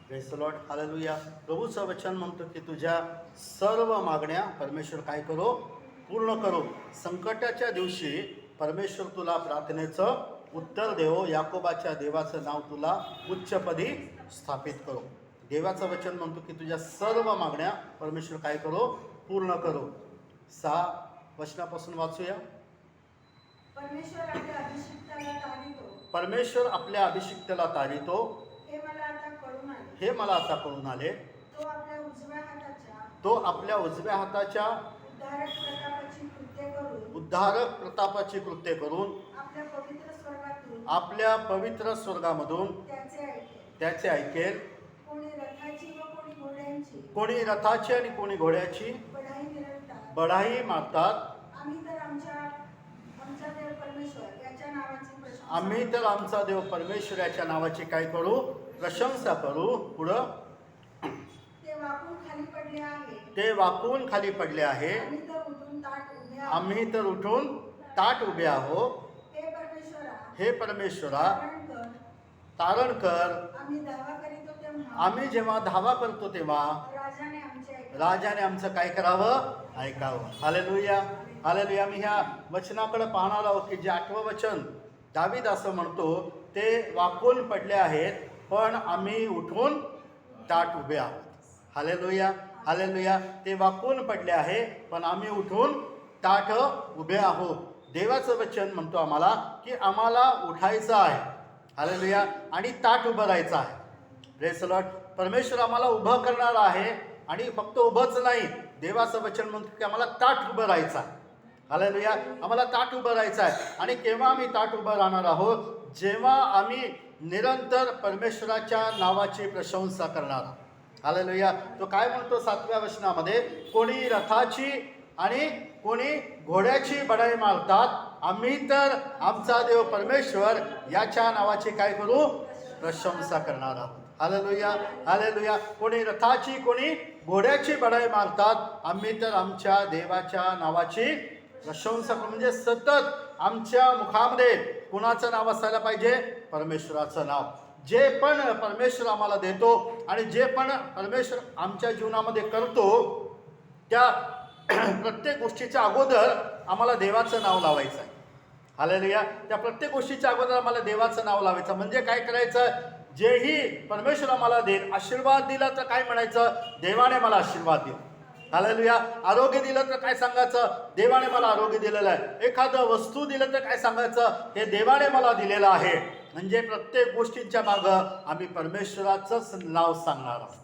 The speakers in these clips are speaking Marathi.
Praise the lord, hallelujah. प्रभूचं वचन म्हणतो की तुझ्या सर्व मागण्या परमेश्वर काय करो, पूर्ण करो. संकटाच्या दिवशी परमेश्वर तुला प्रार्थनेचं उत्तर देवो. याकोबाच्या देवाचं नाव तुला उच्चपदी स्थापित करो. देवाचं वचन म्हणतो की तुझ्या सर्व मागण्या परमेश्वर काय करो, पूर्ण करो. 6 वचनापासून वाचूया. परमेश्वर आपल्या अभिषिक्ताला तारितो. परमेश्वर आपल्या अभिषिक्ताला तारितो. हे मला आता कळून आले. हे मला आता कळून आले. तो आपल्या उजव्या हाताच्या तो आपल्या उजव्या हाताच्या उद्धारक प्रतापाची कृत्य करून उद्धारक प्रतापाची कृत्य करून आपल्या पवित्र स्वर्गातून आपल्या पवित्र स्वर्गामधून त्याचे ऐकेल. त्याचे ऐकेल. कोणी रथाची व कोणी घोड्यांची कोणी रथाची आणि कोणी घोड्याची बढाई मिळवतात. बढाई मारतात. आम्ही तर आमचा देव परमेश्वर याच्या नावाची प्रशंसा आम्ही तर आमचा देव परमेश्वर याच्या नावाची काय करू, प्रशंसा करू. पुढं ते वाकून खाली पडले आहे. ते वाकून खाली पडले आहे. आम्ही तर उठून ताट उभे आहोत. आम्ही तर उठून ताट उभे आहोत. हे परमेश्वरा, हे परमेश्वरा, स्मरण कर. तारण कर. आम्ही दावा करीतो तेव्हा आम्ही जेव्हा धावा करतो तेव्हा राजाने आमचे ऐकले. राजाने आमचं काय करावं, ऐकावं. Hallelujah, hallelujah. मी ह्या वचनाकडे पाहणार आहोत की जे 8वं वचन दावीद असं म्हणतो, ते वाकून पडले आहेत पण आम्ही उठून ताट उभे आहोत. Hallelujah, hallelujah. ते वाकून पडले आहे पण आम्ही उठून ताठ उभे आहोत. देवाचं वचन म्हणतो आम्हाला की आम्हाला उठायचं आहे. हालेलुया. आणि ताठ उभं राहायचं आहे. Praise the Lord. परमेश्वर आम्हाला उभं करणार आहे आणि फक्त उभंच नाही, देवाचं वचन म्हणतो की आम्हाला ताठ उभं राहायचं आहे. हालेलुया. आम्हाला ताठ उभं राहायचं आहे. आणि केव्हा आम्ही ताठ उभं राहणार आहोत, जेव्हा आम्ही निरंतर परमेश्वराच्या नावाची प्रशंसा करणार आहोत. हालेलुया. तो काय म्हणतो 7व्या वचनामध्ये, कोणी रथाची आणि कोणी घोड्याची बढाई मारतात. आम्ही तर आमचा देव परमेश्वर याच्या नावाची काय करू, प्रशंसा करणार आहोत. Hallelujah, hallelujah. कोणी रथाची कोणी घोड्याची बढाई मारतात. आम्ही तर आमच्या देवाच्या नावाची प्रशंसा करू. म्हणजे सतत आमच्या मुखामध्ये कुणाचं नाव असायला पाहिजे, परमेश्वराचं नाव. जे पण परमेश्वर आम्हाला देतो आणि जे पण परमेश्वर आमच्या जीवनामध्ये करतो, त्या प्रत्येक गोष्टीच्या अगोदर आम्हाला देवाचं नाव लावायचं आहे. हालेलुया. त्या प्रत्येक गोष्टीच्या अगोदर आम्हाला देवाचं नाव लावायचं. म्हणजे काय करायचं, जेही परमेश्वर आम्हाला देईल, आशीर्वाद दिला तर काय म्हणायचं, देवाने मला आशीर्वाद दिला. हालेलुया. आरोग्य दिलं तर काय सांगायचं, देवाने मला आरोग्य दिलेलं आहे. एखादं वस्तू दिलं तर काय सांगायचं, हे देवाने मला दिलेलं आहे. म्हणजे प्रत्येक गोष्टींच्या मागं आम्ही परमेश्वराचंच नाव सांगणार आहोत.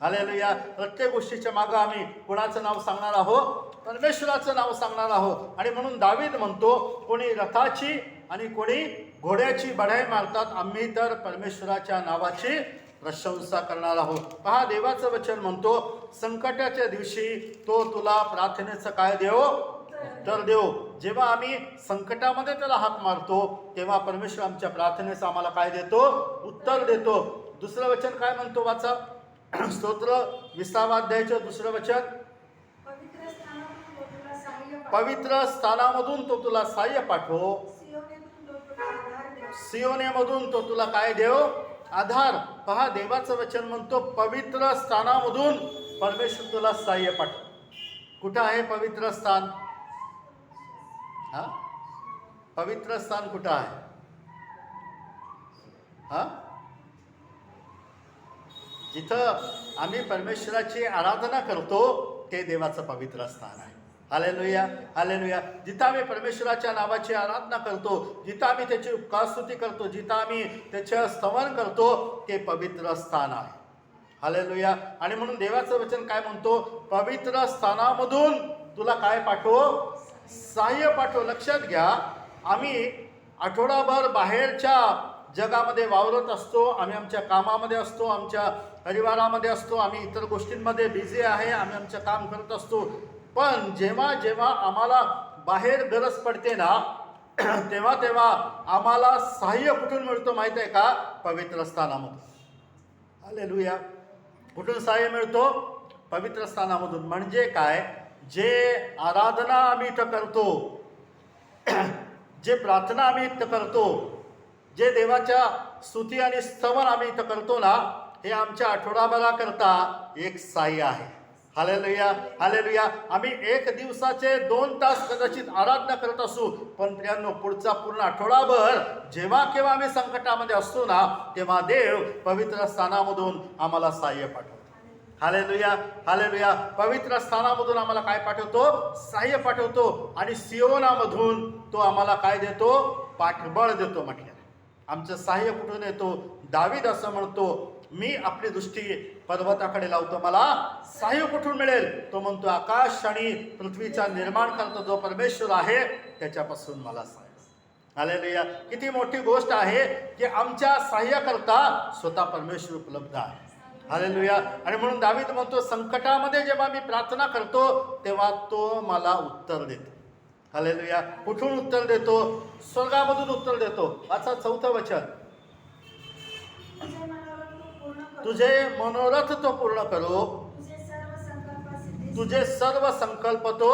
हालेलुया. प्रत्येक गोष्टीच्या मागं आम्ही कुणाचं नाव सांगणार आहोत, परमेश्वराचं नाव सांगणार आहोत. आणि म्हणून दावीद म्हणतो, कोणी रथाची आणि कोणी घोड्याची बढाई मारतात. आम्ही तर परमेश्वराच्या नावाची प्रशंसा करणार आहोत. पहा, देवाचं वचन म्हणतो, संकटाच्या दिवशी तो तुला प्रार्थनेचं काय देव, उत्तर देव. जेव्हा आम्ही संकटामध्ये त्याला हाक मारतो तेव्हा परमेश्वर आमच्या प्रार्थनेचं आम्हाला काय देतो, उत्तर देतो. दुसरं वचन काय म्हणतो, वाचा. स्तोत्र 20वा अध्यायाचं 2रं वचन. पवित्र स्थानातून तो तुला सहाय्य पाठवो. पवित्र स्थानामधून तो तुला सहाय्य पाठवो. सियोनेतून तो तुला आधार देव. सियोनेमधून तो तुला काय देव, आधार. पहा, देवाचं वचन म्हणतो, पवित्र स्थानामधून परमेश्वर तुला सहाय्य पाठव. कुठं आहे पवित्र स्थान? हा, पवित्र स्थान कुठं आहे? हा, जिथं आम्ही परमेश्वराची आराधना करतो ते देवाचं पवित्र स्थान आहे. Hallelujah, hallelujah. जिथं आम्ही परमेश्वराच्या नावाची आराधना करतो, जिथं आम्ही त्याची उपकारस्तुती करतो, जिथं आम्ही त्याचं स्तवन करतो, ते पवित्र स्थान आहे. हालेलुया. आणि म्हणून देवाचं वचन काय म्हणतो, पवित्र स्थानामधून तुला काय पाठवो, सहाय्य पाठव. लक्षात घ्या, आम्ही आठवडाभर बाहेरच्या जगामध्ये वावरत असतो, आम्ही आमच्या कामामध्ये असतो, आमच्या परिवारामध्ये असतो, आम्ही इतर गोष्टींमध्ये बिझी आहे, आम्ही आमचं काम करत असतो. पण जेव्हा जेव्हा आम्हाला बाहेर गरज पडते ना, तेव्हा तेव्हा आम्हाला सहाय्य कुठून मिळतो माहीत आहे का, पवित्र स्थानामधून. हालेलुया. कुठून सहाय्य मिळतो, पवित्र स्थानामधून. म्हणजे काय, जे आराधना आम्ही इथं करतो, जे प्रार्थना आम्ही इथं करतो, जे देवाच्या स्तुती आणि स्तवन आम्ही इथं करतो ना, हे आमच्या आठवडाभराकरता एक साह्य आहे. Hallelujah, hallelujah. आम्ही एक दिवसाचे 2 तास कदाचित आराधना करत असू, पण प्रियांनो पुढचा पूर्ण आठवडाभर जेव्हा केव्हा आम्ही संकटामध्ये असतो ना, तेव्हा देव पवित्र स्थानामधून आम्हाला साह्य पाठवतो. Hallelujah, hallelujah. पवित्र स्थानामधून आम्हाला काय पाठवतो? साह्य पाठवतो. आणि सियोनामधून तो आम्हाला काय देतो? पाठबळ देतो. म्हटलं आमचं साह्य कुठून येतो? दावीद असं म्हणतो, मी आपली दृष्टी पर्वताकडे लावतो, मला साह्य कुठून मिळेल? तो म्हणतो, आकाश आणि पृथ्वीचा निर्माण करतो जो परमेश्वर आहे त्याच्यापासून मला साह्य. हालेलुया. किती मोठी गोष्ट आहे की आमच्या साह्याकरता स्वतः परमेश्वर उपलब्ध आहे. हालेलुया. आणि म्हणून दावीद म्हणतो, संकटामध्ये जेव्हा मी प्रार्थना करतो तेव्हा तो मला उत्तर देतो. हालेलुया. कुठून उत्तर देतो? स्वर्गामधून उत्तर देतो. वाचा 4थं वचन. तुझे मनोरथ तो पूर्ण करो, तुझे सर्व संकल्प तो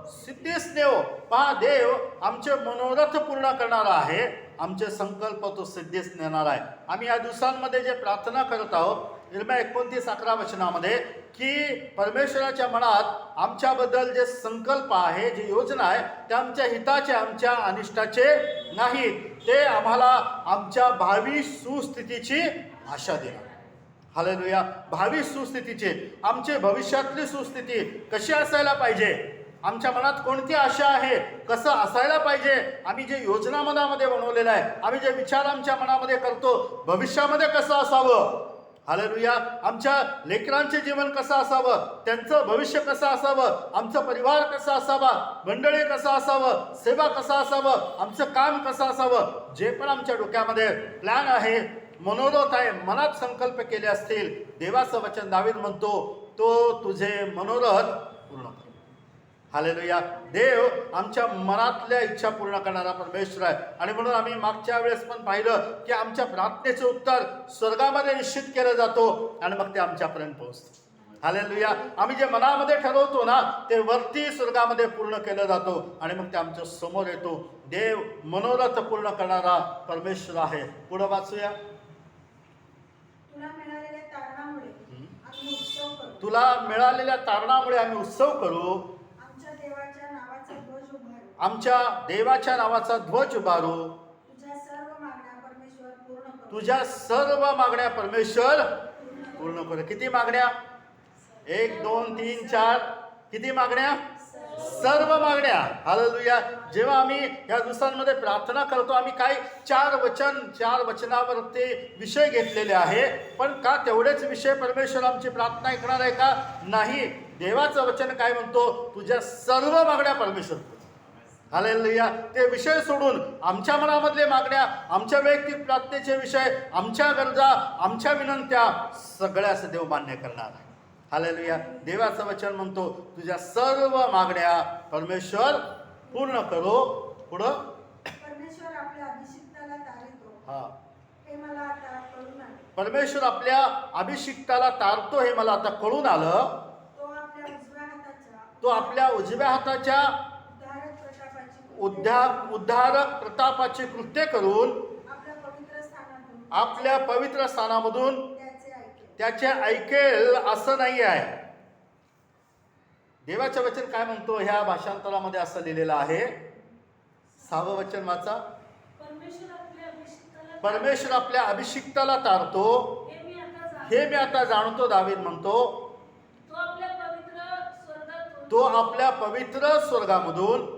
सिद्धीस नेवो. पहा, देव आमचे मनोरथ पूर्ण करणारा आहे, आमचे संकल्प तो सिद्धीस नेणार आहे. आम्ही या दिवसांमध्ये जे प्रार्थना करत आहोत, इर्म्या 29:11 वचनामध्ये, की परमेश्वराच्या मनात आमच्याबद्दल जे संकल्प आहे, जी योजना आहे, ते आमच्या हिताचे, आमच्या अनिष्टाचे नाहीत. ते आम्हाला आमच्या भावी सुस्थितीची आशा देणार. हालेलुया. भावी सुस्थितीची, आमचे भविष्यातली सुस्थिती कशी असायला पाहिजे, आमच्या मनात कोणती आशा आहे, कसं असायला पाहिजे, आम्ही जे योजना मनामध्ये बनवलेलं आहे, आम्ही जे विचार आमच्या मनामध्ये करतो, भविष्यामध्ये कसं असावं. हालेलुया. आमच्या लेकरांचे जीवन कसं असावं, त्यांचं भविष्य कसं असावं, आमचा परिवार कसा असावा, मंडळी कसं असावं, सेवा कसा असावं, आमचं काम कसं असावं, जे पण आमच्या डोक्यामध्ये प्लॅन आहे, मनोरथ आहे, मनात संकल्प केले असतील, देवाचं वचन दावीद म्हणतो, तो तुझे मनोरथ पूर्ण कर. हालेलुया. देव आमच्या मनातल्या इच्छा पूर्ण करणारा परमेश्वर आहे. आणि म्हणून आम्ही मागच्या वेळेस पण पाहिलं की आमच्या प्रार्थनेचं उत्तर स्वर्गामध्ये निश्चित केलं जातो आणि मग ते आमच्यापर्यंत पोहोचतं. हालेलुया. आम्ही जे मनामध्ये ठरवतो ना, ते वरती स्वर्गामध्ये पूर्ण केलं जातो आणि मग ते आमच्या समोर येतो. देव मनोरथ पूर्ण करणारा परमेश्वर आहे. पुढं वाचूया. तुला मिळालेल्या तारणामुळे आम्ही उत्सव करू, आमच्या देवाच्या नावाचा ध्वज उभारू, तुझ्या सर्व मागण्या परमेश्वर पूर्ण करू. किती मागण्या? 1 2 3 4. किती मागण्या? सर्व मागण्या. हालेलुया. जेव्हा आम्ही या दिवसांमध्ये प्रार्थना करतो, आम्ही काही 4 वचनावर ते विषय घेतलेले आहे, पण का तेवढेच विषय परमेश्वर आमची प्रार्थना ऐकणार आहे का? नाही. देवाचं वचन काय म्हणतो? तुझ्या सर्व मागण्या परमेश्वर. हालेलुया. ते विषय सोडून आमच्या मनामधले मागण्या, आमच्या वैयक्तिक प्रार्थनेचे विषय, आमच्या गरजा, आमच्या विनंत्या सगळ्याच देव मान्य करणार आहे. हालेलुया. देवाचं वचन म्हणतो, तुझ्या सर्व मागण्या परमेश्वर पूर्ण करो. पुढं. परमेश्वर आपल्या अभिषिक्ताला तारितो. हा. हे मला आता कळून आलं. परमेश्वर आपल्या अभिषिक्ताला तारतो हे मला आता कळून आलं. तो आपल्या उजव्या हाताच्या उद्धारक प्रतापाची कृत्य करून आपल्या पवित्र स्थानामधून त्याचे ऐकेल असं नाही आहे. देवाचं वचन काय म्हणतो? ह्या भाषांतरामध्ये असं लिहिलेलं आहे. 6वं वचन वाचा. परमेश्वर आपल्या अभिषिक्ताला तारतो हे मी आता जाणतो. दावीद म्हणतो, तो आपल्या पवित्र स्वर्गामधून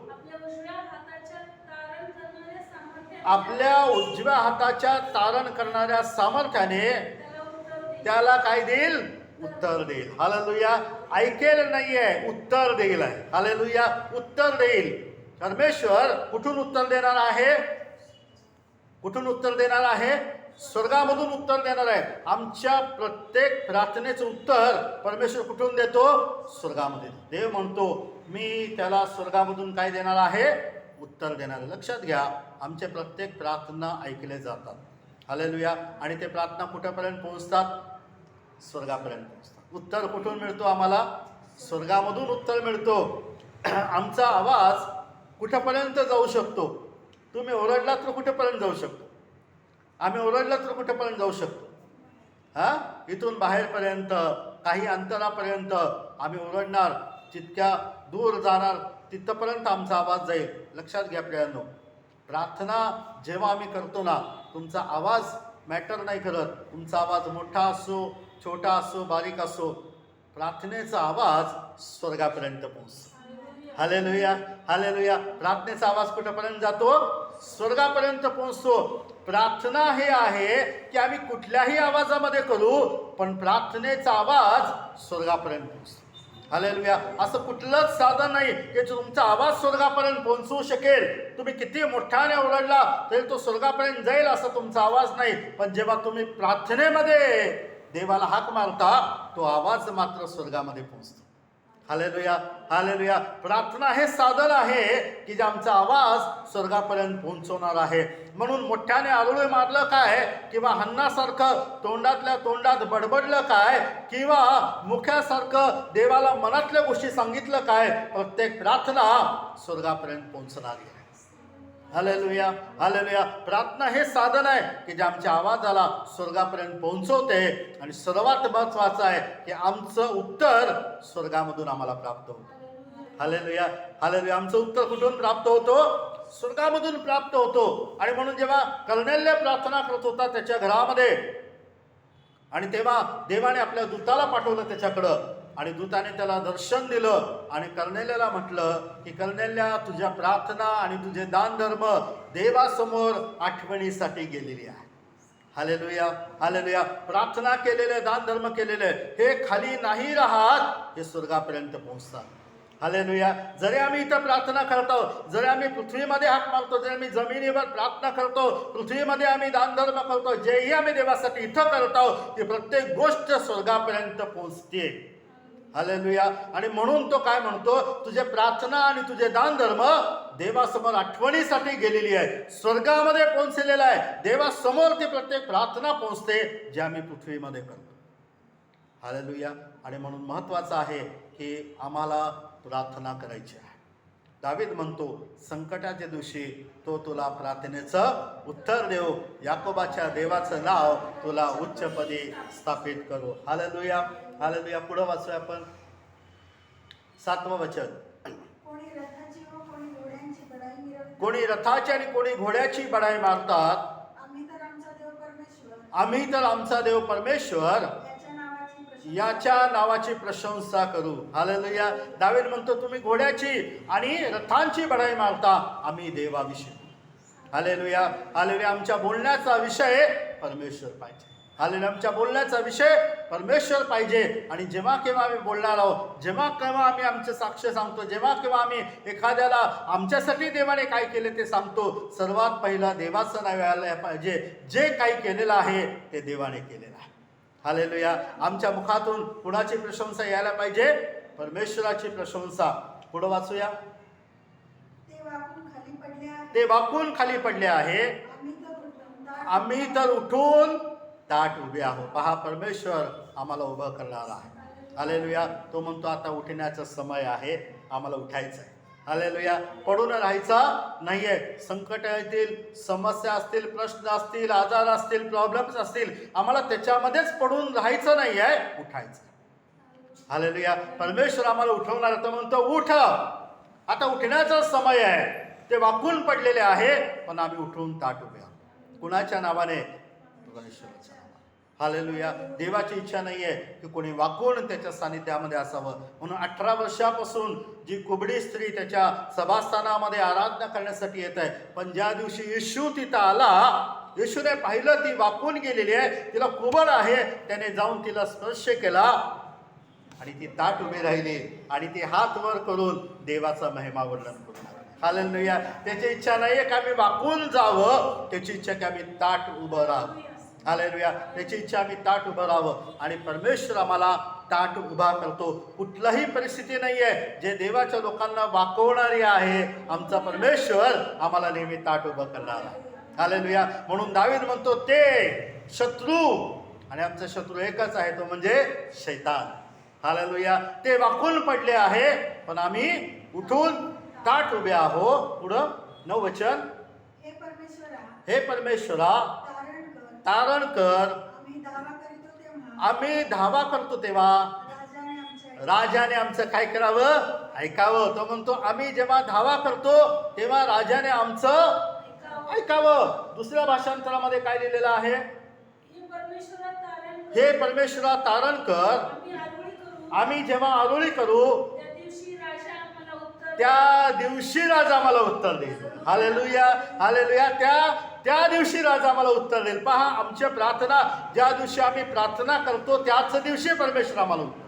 आपल्या उजव्या हाताच्या तारण करणाऱ्या सामर्थ्याने त्याला काय देईल? उत्तर देईल. हालेलुया. ऐकेल नाहीये, उत्तर देईल आहे. हालेलुया. उत्तर देईल. परमेश्वर कुठून उत्तर देणार आहे? कुठून उत्तर देणार आहे? स्वर्गामधून उत्तर देणार आहे. आमच्या प्रत्येक प्रार्थनेचं उत्तर परमेश्वर कुठून देतो? स्वर्गामध्ये. देव म्हणतो, मी त्याला स्वर्गामधून काय देणार आहे? उत्तर देणार. लक्षात घ्या, आमचे प्रत्येक प्रार्थना ऐकले जातात. हालेलुया. आणि ते प्रार्थना कुठेपर्यंत पोहोचतात? स्वर्गापर्यंत पोहोचतात. उत्तर कुठून मिळतो आम्हाला? स्वर्गामधून उत्तर मिळतो. आमचा आवाज कुठेपर्यंत जाऊ शकतो? तुम्ही ओरडलात तर कुठेपर्यंत जाऊ शकतो? आम्ही ओरडलात तर कुठेपर्यंत जाऊ शकतो? इथून बाहेरपर्यंत काही अंतरापर्यंत आम्ही ओरडणार, जितक्या दूर जाणार तिथपर्यंत आमचा आवाज जाईल. लक्षात घ्या प्रियांनो, प्रार्थना जेव्हा आम्ही करतो ना, तुमचा आवाज मॅटर नाही करत. तुमचा आवाज मोठा असो, छोटा असो, बारीक असो, प्रार्थनेचा आवाज स्वर्गापर्यंत पोहोचतो. Hallelujah, hallelujah. प्रार्थनेचा आवाज कुठपर्यंत जातो? स्वर्गापर्यंत पोहोचतो. प्रार्थना हे आहे की आम्ही कुठल्याही आवाजामध्ये करू, पण प्रार्थनेचा आवाज स्वर्गापर्यंत पोहोचतो. हालेलुया. असं कुठलंच साधन नाही की तुमचा आवाज स्वर्गापर्यंत पोहोचू शकेल. तुम्ही किती मोठ्याने ओरडला तरी तो स्वर्गापर्यंत जाईल असं तुमचा आवाज नाही. पण जेव्हा तुम्ही प्रार्थनेमध्ये देवाला हाक मारता, तो आवाज मात्र स्वर्गामध्ये पोहोचतो. Hallelujah, hallelujah. प्रार्थना हे साधन आहे की जे आमचा आवाज स्वर्गापर्यंत पोहोचवणार आहे. म्हणून मोठ्याने आरोळी मारलं काय, किंवा हन्नासारखं तोंडातल्या तोंडात बडबडलं काय, किंवा मुख्यासारखं देवाला मनातल्या गोष्टी सांगितलं काय, प्रत्येक प्रार्थना स्वर्गापर्यंत पोहोचणारी आहे. Hallelujah, hallelujah. प्रार्थना हे साधन आहे की जे आमच्या आवाजाला स्वर्गापर्यंत पोहोचवते. आणि सर्वात महत्त्वाचं आहे की आमचं उत्तर स्वर्गामधून आम्हाला प्राप्त होतं. Hallelujah, hallelujah. आमचं उत्तर कुठून प्राप्त होतो? स्वर्गामधून प्राप्त होतो. आणि म्हणून जेव्हा कर्नेल्य प्रार्थना करत होता त्याच्या घरामध्ये, आणि तेव्हा देवाने आपल्या दूताला पाठवलं त्याच्याकडं, आणि दूताने त्याला दर्शन दिलं आणि कर्नेल्याला म्हटलं की कर्नेल्या, तुझ्या प्रार्थना आणि तुझे दानधर्म देवासमोर आठवणीसाठी गेलेली आहे. Hallelujah, hallelujah. प्रार्थना केलेले, दानधर्म केलेले हे खाली नाही राहत, हे स्वर्गापर्यंत पोहोचतात. हालेलुया. जरी आम्ही इथं प्रार्थना करतो, जरी आम्ही पृथ्वीमध्ये हाक मारतो, जरी आम्ही जमिनीवर प्रार्थना करतो, पृथ्वीमध्ये आम्ही दानधर्म करतो, जेही आम्ही देवासाठी इथं करतो, ती प्रत्येक गोष्ट स्वर्गापर्यंत पोहोचते. हालेलुया. आणि म्हणून तो काय म्हणतो, तुझे प्रार्थना आणि तुझे दानधर्म देवासमोर आठवणीसाठी गेलेली आहे, स्वर्गामध्ये पोहोचलेला आहे. देवासमोर ती प्रत्येक प्रार्थना पोहोचते जे आम्ही पृथ्वीमध्ये करतो. हालेलुया. आणि म्हणून महत्त्वाचं आहे की आम्हाला प्रार्थना करायची आहे. दावीद म्हणतो, संकटाच्या दिवशी तो तुला प्रार्थनेचं उत्तर देव, याकोबाच्या देवाचं नाव तुला उच्चपदी स्थापित करू. Hallelujah, hallelujah. पुढं वाचूया आपण 7वं वचन. कोणी रथाची आणि कोणी घोड्याची बढाई मारतात, आम्ही तर आमचा देव परमेश्वर याच्या नावाची प्रशंसा करू. हालेलुया. दावीद म्हणतो, तुम्ही घोड्याची आणि रथांची बढाई मारता, आम्ही देवाविषयी. Hallelujah, hallelujah. आमच्या बोलण्याचा विषय परमेश्वर पाहिजे. हालेलुया. आमच्या बोलण्याचा विषय परमेश्वर पाहिजे. आणि जेव्हा केव्हा आम्ही बोलणार आहोत, जेव्हा केव्हा आम्ही आमचे साक्ष सांगतो, जेव्हा केव्हा आम्ही एखाद्याला आमच्यासाठी देवाने काय केले ते सांगतो, सर्वात पहिला देवाचं नाव यायला पाहिजे. जे काही केलेलं आहे ते देवाने केलेलं आहे. हालेलुया. आमच्या मुखातून कुणाची प्रशंसा यायला पाहिजे? परमेश्वराची प्रशंसा. पुढं वाचूया. ते वाकून खाली पडले आहे, आम्ही तर उठून ताट उभे आहोत. पहा, परमेश्वर आम्हाला उभं करणार आहे. हालेलुया. तो म्हणतो, आता उठण्याचा समय आहे, आम्हाला उठायचं आहे. हालेलुया. पडून राहायचा नाहीये. संकट येतील, समस्या असतील, प्रश्न असतील, आजार असतील, प्रॉब्लेम्स असतील, आम्हाला त्याच्यामध्येच पडून राहायचं नाही आहे, उठायचं. हालेलुया. परमेश्वर आम्हाला उठवणार. तर म्हणतो, उठ, आता उठण्याचा समय आहे. ते वाकून पडलेले आहे, पण आम्ही उठून ताट उभे आहोत. कुणाच्या नावाने? परमेश्वराच्या नावाने. हालेलुया. देवाची इच्छा नाही आहे की कोणी वाकून त्याच्या सानिध्यामध्ये असावं. म्हणून 18 वर्षापासून जी कुबडी स्त्री त्याच्या सभास्थानामध्ये आराधना करण्यासाठी येत आहे, पण ज्या दिवशी येशू तिथं आला, येशूने पाहिलं ती वाकून गेलेली आहे, तिला कुबड आहे, त्याने जाऊन तिला स्पर्श केला आणि ती ताट उभी राहिली आणि ती हात वर करून देवाचा महिमा वर्णन करू लागली. हालेलुया. त्याची इच्छा नाही आहे की आम्ही वाकून जावं, त्याची इच्छा की आम्ही ताट उभं राहावं. हालेलुया. त्याची इच्छा आम्ही ताट उभं राहावं. आणि परमेश्वर आम्हाला ताट उभा करतो. कुठलाही परिस्थिती नाही आहे जे देवाच्या लोकांना वाकवणारी आहे. आमचा परमेश्वर आम्हाला नेहमी ताट उभं करणार आहे. हालेलुया. म्हणून दावीद म्हणतो, ते शत्रू, आणि आमचा शत्रू एकच आहे, तो म्हणजे शैतान. हालेलुया. ते वाकून पडले आहे, पण आम्ही उठून ताट उभे आहो. पुढं 9 वचन. हे परमेश्वरा, तारण कर, आम्ही धावा करतो तेव्हा राजाने आमच्या राजाने आमचं काय करावं? ऐकावं. तो म्हणतो आम्ही जेव्हा धावा करतो तेव्हा राजाने आमचं ऐकावं. दुसऱ्या भाषांतरामध्ये काय लिहिलेलं आहे? हे परमेश्वरा तारण कर. आम्ही जेव्हा आरोळी करू त्या दिवशी राजा मला उत्तर देईल. Hallelujah, hallelujah. त्या दिवशी राजा मला उत्तर देईल. पहा, आमच्या प्रार्थना ज्या दिवशी आम्ही प्रार्थना करतो त्याच दिवशी परमेश्वर आम्हाला उत्तर.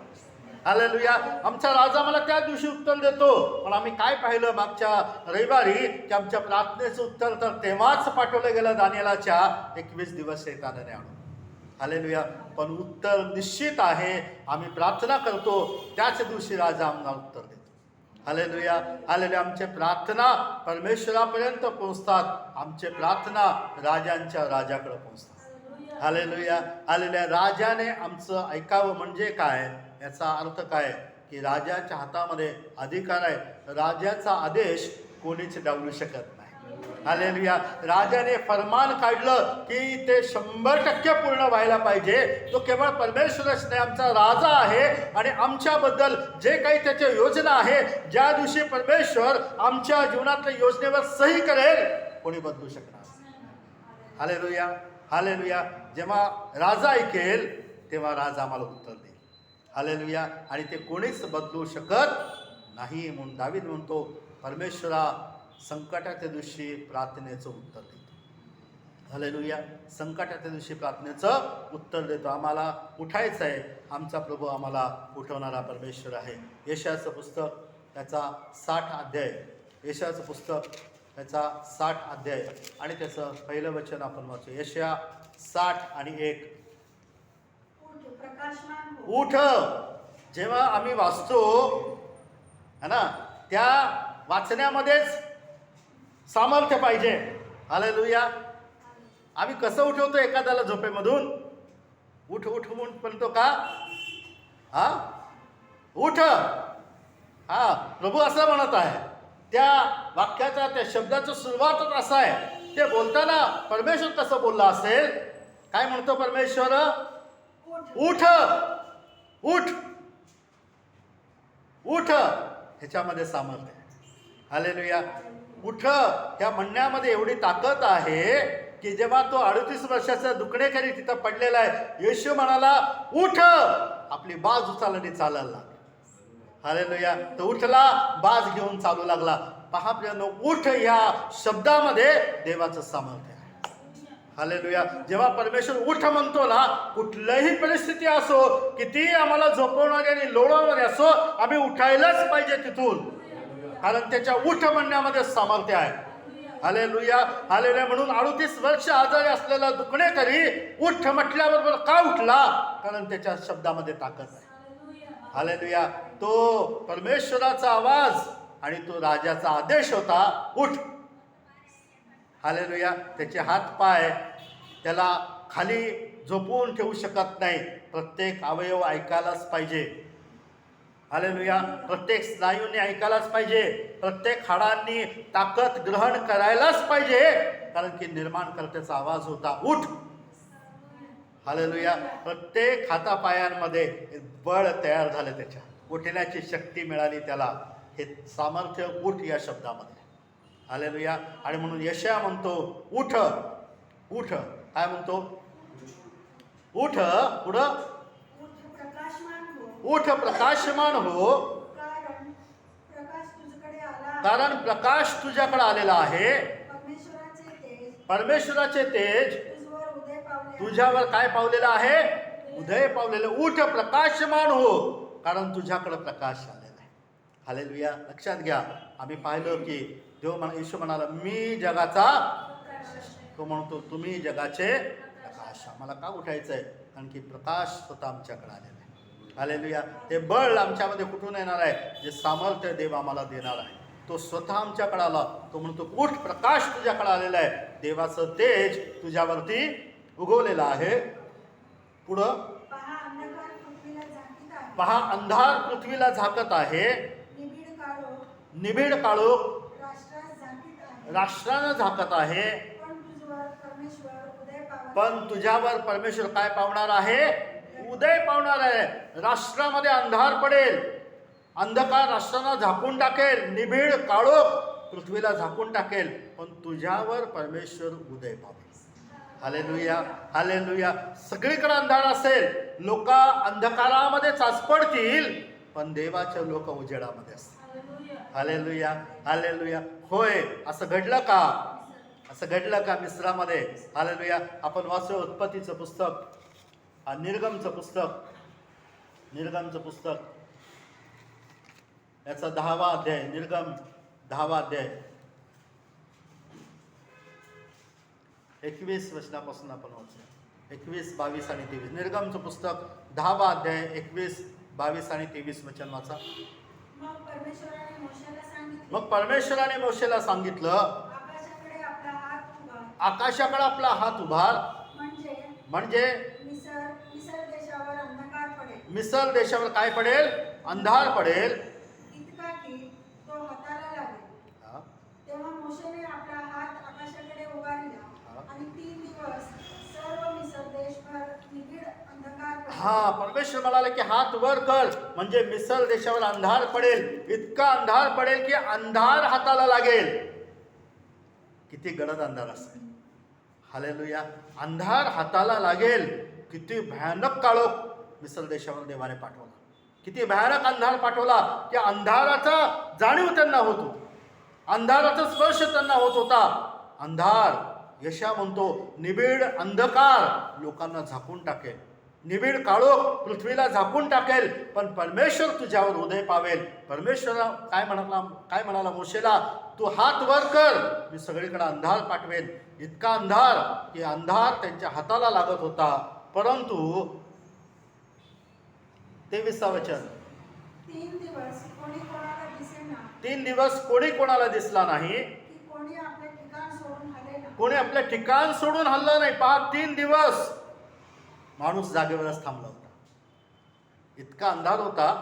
हालेलुया. आमचा राजा मला त्या दिवशी उत्तर देतो. पण आम्ही काय पाहिलं मागच्या रविवारी की आमच्या प्रार्थनेचं उत्तर तर तेव्हाच पाठवलं गेलं दानिएलाच्या 21 दिवस शैतानाने आणून. हालेलुया. पण उत्तर निश्चित आहे. आम्ही प्रार्थना करतो त्याच दिवशी राजा आम्हाला उत्तर देतो. Hallelujah, hallelujah. आमचे प्रार्थना परमेश्वरापर्यंत पोहोचतात. आमचे प्रार्थना राजांच्या राजाकडे पोहोचतात. Hallelujah, hallelujah. राजाने आमचं ऐकावं म्हणजे काय? याचा अर्थ काय? की राजाच्या हातामध्ये अधिकार आहे. राजाचा आदेश कोणीच डावलू शकत नाही. हालेलुया. राजाने फरमान काढलं की ते 100% पूर्ण व्हायला पाहिजे. तो केवळ परमेश्वरच नाही, आमचा राजा आहे. आणि आमच्याबद्दल जे काही त्याच्या योजना आहे, ज्या दिवशी परमेश्वर आमच्या जीवनातल्या योजनेवर सही करेल कोणी बदलू शकणार. Hallelujah, hallelujah. जेव्हा राजा ऐकेल तेव्हा राजा आम्हाला उत्तर देईल. हालेलुया. आणि ते कोणीच बदलू शकत नाही. म्हणून दावीद म्हणतो परमेश्वरा संकटाच्या दिवशी प्रार्थनेचं उत्तर देतो. हालेलुया. संकटाच्या दिवशी प्रार्थनेचं उत्तर देतो. आम्हाला उठायचं आहे. आमचा प्रभू आम्हाला उठवणारा परमेश्वर आहे. यशाचं पुस्तक त्याचा 60 अध्याय, यशाचं पुस्तक त्याचा 60 अध्याय आणि त्याचं पहिलं वचन आपण वाचू. यशया 60 आणि 1. उठ. जेव्हा आम्ही वाचतो है ना, त्या वाचण्यामध्येच सामर्थ्य पाहिजे. हालेलुया. आम्ही कसं उठवतो एखाद्याला झोपेमधून? उठ उठ म्हणून म्हणतो का? हा, उठ. हा, प्रभू असं म्हणत आहे. त्या वाक्याचा, त्या शब्दाचं सुरुवातच असं आहे. ते बोलताना परमेश्वर कसं बोलला असेल? काय म्हणतो परमेश्वर? उठ उठ उठ. ह्याच्यामध्ये सामर्थ्य आहे. हालेलुया. उठ ह्या म्हणण्यामध्ये एवढी ताकद आहे की जेव्हा तो 38 वर्षाचा दुखणेकरी तिथं पडलेला आहे, येशू म्हणाला उठ. आपली बाज उचलली चालायला लागला. हालेलुया. तो उठला, बाज घेऊन चालू लागला. पहा प्रियानो, उठ ह्या शब्दामध्ये देवाचं सामर्थ्य आहे. हालेलुया. जेव्हा परमेश्वर उठ म्हणतो ना, कुठल्याही परिस्थिती असो, किती आम्हाला झोपवणारी आणि लोळवणारी असो, आम्ही उठायलाच पाहिजे तिथून. कारण त्याच्या उठ म्हणण्यामध्ये सामर्थ्य आहे. Hallelujah, hallelujah. म्हणून 38 वर्ष आजारी असलेला दुखणेकरी उठ म्हटल्याबरोबर का उठला? कारण त्याच्या शब्दामध्ये ताकद आहे. हालेलुया. तो परमेश्वराचा आवाज आणि तो राजाचा आदेश होता, उठ. हालेलुया. त्याचे हात पाय त्याला खाली झोपवून ठेवू शकत नाही. प्रत्येक अवयव ऐकायलाच पाहिजे. हालेलुया. प्रत्येक स्नायूंनी ऐकायलाच पाहिजे. प्रत्येक हाडांनी ताकद ग्रहण करायलाच पाहिजे. कारण की निर्माणकर्त्याचा आवाज होता, उठ. हालेलुया. प्रत्येक हातापायांमध्ये बळ तयार झालं. त्याच्या उठण्याची शक्ती मिळाली त्याला. हे सामर्थ्य उठ या शब्दामध्ये. हालेलुया. आणि म्हणून यशया म्हणतो उठ उठ. काय म्हणतो? उठ. पुढं उठ प्रकाशमान हो, कारण प्रकाश तुझ्याकडे आलेला आहे. परमेश्वराचे तेज तुझ्यावर काय पावलेलं आहे? उदय पावलेलं. उठ प्रकाशमान हो, कारण तुझ्याकडे प्रकाश आलेला आहे. हालेलुया. लक्षात घ्या, आम्ही पाहिलं की येशू म्हणाला मी जगाचा. तो म्हणतो तुम्ही जगाचे प्रकाश. आम्हाला का उठायचं आहे? कारण की प्रकाश स्वतः आमच्याकडे आलेला आहे. हालेलुया. ते बळ आमच्यामध्ये कुठून येणार आहे? जे सामर्थ्य देव आम्हाला देणार आहे, तो स्वतः आमच्याकडे आला. तो म्हणतो उठ प्रकाश तुझ्याकडे आलेला आहे. देवाचं तेज तुझ्यावरती उगवलेलं आहे. पुढं पहा, अंधार पृथ्वीला झाकत आहे. निबिड काळोख राष्ट्रानं झाकत आहे. पण तुझ्यावर परमेश्वर काय पावणार आहे? उदय पावणार आहे. राष्ट्रामध्ये अंधार पडेल, अंधकार राष्ट्रांना झाकून टाकेल, निबिड काळोख पृथ्वीला झाकून टाकेल, पण तुझ्यावर परमेश्वर उदय पावेल. Hallelujah, hallelujah. सगळीकडे अंधार असेल, लोक अंधकारामध्ये चाचपडतील, पण देवाचे लोक उजेडामध्ये असतील. Hallelujah, hallelujah. होय, असं घडलं का? असं घडलं का मिस्रामध्ये? हालेलुया. आपण वाचू उत्पत्तीचं पुस्तक, निर्गमचं पुस्तक याचा 10वा अध्याय, निर्गम 10वा अध्याय 21 वचनापासून आपण वाचूया. 21, 22 आणि 23. निर्गमचं पुस्तक 10वा अध्याय 21, 22 आणि 23 वचन वाचा. मग परमेश्वराने मोशेला सांगितलं, आकाशाकडे आपला हात उभार, म्हणजे मिस्र देशावर काय पडेल? अंधार पडेल. इतका की तो हाताला लागेल. तेव्हा मोशेने आपला हात आकाशाकडे उगारला आणि 3 दिवस सर्व मिस्र देशभर निबिड अंधकार पडला. परमेश्वर म्हणाले की हात वर कर, म्हणजे मिस्र देशावर अंधार पडेल. इतका अंधार पडेल की अंधार हाताला लागेल. किती गडद अंधार असेल. हालेलुया. अंधार हाताला लागेल. किती भयानक काळोख मिस्र देशावर देवाने पाठवला. किती भयानक अंधार पाठवला की अंधाराचा जाणीव त्यांना होतो, अंधाराचा स्पर्श त्यांना होत होता. अंधार, यशा म्हणतो, निबिड अंधकार लोकांना झाकून टाकेल, निबिड काळोख पृथ्वीला झाकून टाकेल, पण परमेश्वर तुझ्यावर उदय पावेल. परमेश्वर काय म्हणाला मोशेला? तू हात वर कर, मी सगळीकडे अंधार पाठवेन. इतका अंधार की अंधार त्यांच्या हाताला लागत होता. परंतु 23 वचन, 3 दिवस कोणी कोणाला दिसेना. 3 दिवस कोणी कोणाला दिसला नाही, की कोणी आपले ठिकाण सोडून हलेना. कोणी आपलं ठिकाण सोडून हललं नाही. पहा, 3 दिवस माणूस जागेवरच थांबला होता. इतका अंधार होता,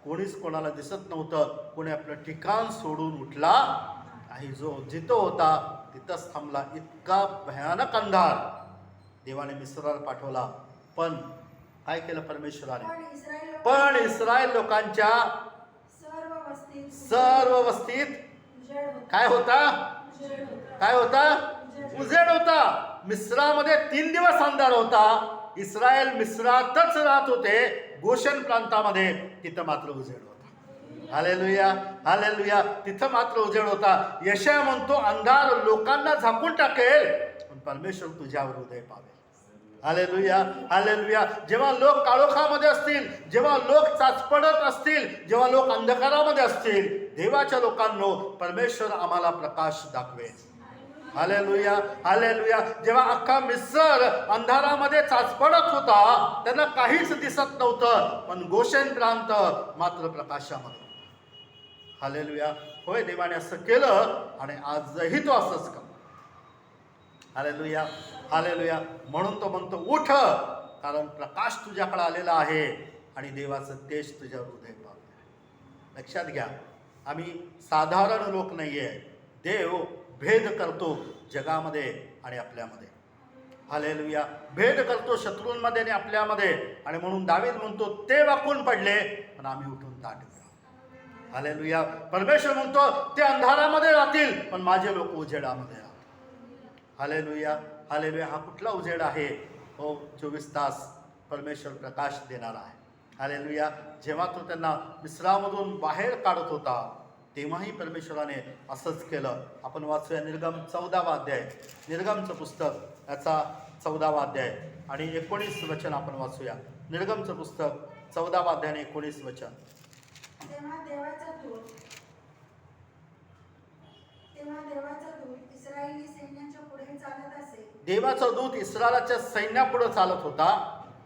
कोणीच कोणाला दिसत नव्हतं. कोणी आपलं ठिकाण सोडून उठला नाही. जो जिथं होता तिथंच थांबला. इतका भयानक अंधार देवाने मिस्राला पाठवला. पण काय केलं परमेश्वराने? पण इस्रायल लोकांच्या सर्व वस्तीत काय होता? काय होता? उजेड होता. मिस्रामध्ये 3 दिवस अंधार होता. इस्रायल मिस्रातच राहत होते, गोशन प्रांतामध्ये. तिथं मात्र उजेड होता. Hallelujah, hallelujah. तिथं मात्र उजेड होता. यशाया म्हणतो, अंधार लोकांना झाकून टाकेल, पण परमेश्वर तुझ्यावर उदय पावेल. Hallelujah, hallelujah. जेव्हा लोक काळोखामध्ये असतील, जेव्हा लोक चाचपडत असतील, जेव्हा लोक अंधकारामध्ये असतील, देवाच्या लोकांनो, परमेश्वर आम्हाला प्रकाश दाखवेल. Hallelujah, hallelujah. जेव्हा अख्खा मिस्र अंधारामध्ये चाचपडत होता, त्यांना काहीच दिसत नव्हतं, पण गोशेन प्रांत मात्र प्रकाशामध्ये. हालेलुया. होय, देवाने असं केलं आणि आजही तो असंच करतो. Hallelujah, hallelujah. म्हणून तो म्हणतो, उठ, कारण प्रकाश तुझ्याकडे आलेला आहे आणि देवाचं तेज तुझ्यावर उदय पावलं. लक्षात घ्या, आम्ही साधारण लोक नाही आहे. देव भेद करतो जगामध्ये आणि आपल्यामध्ये. हालेलुया. भेद करतो शत्रूंमध्ये आणि आपल्यामध्ये. आणि म्हणून दावीद म्हणतो, ते वाकून पडले पण आम्ही उठून ताट केलं. हालेलुया. परमेश्वर म्हणतो, ते अंधारामध्ये राहतील पण माझे लोक उजेडामध्ये राहतील. Hallelujah, hallelujah. हा कुठला उजेड आहे? हो, 24 तास परमेश्वर प्रकाश देणारा आहे. हालेलुया. जेव्हा तो त्यांना मिस्रामधून बाहेर काढत होता, तेव्हाही परमेश्वराने असंच केलं. आपण वाचूया निर्गम 14वा अध्याय, निर्गमचं पुस्तक याचा 14वा अध्याय आणि 19 वचन आपण वाचूया. निर्गमचं पुस्तक 14वा अध्याय आणि 19 वचन. तेव्हा देवाचा दूत इस्रायली सैन्याच्या पुढे चालत असे. देवाचा दूत इस्रायलाच्या सैन्यापुढे चालत होता.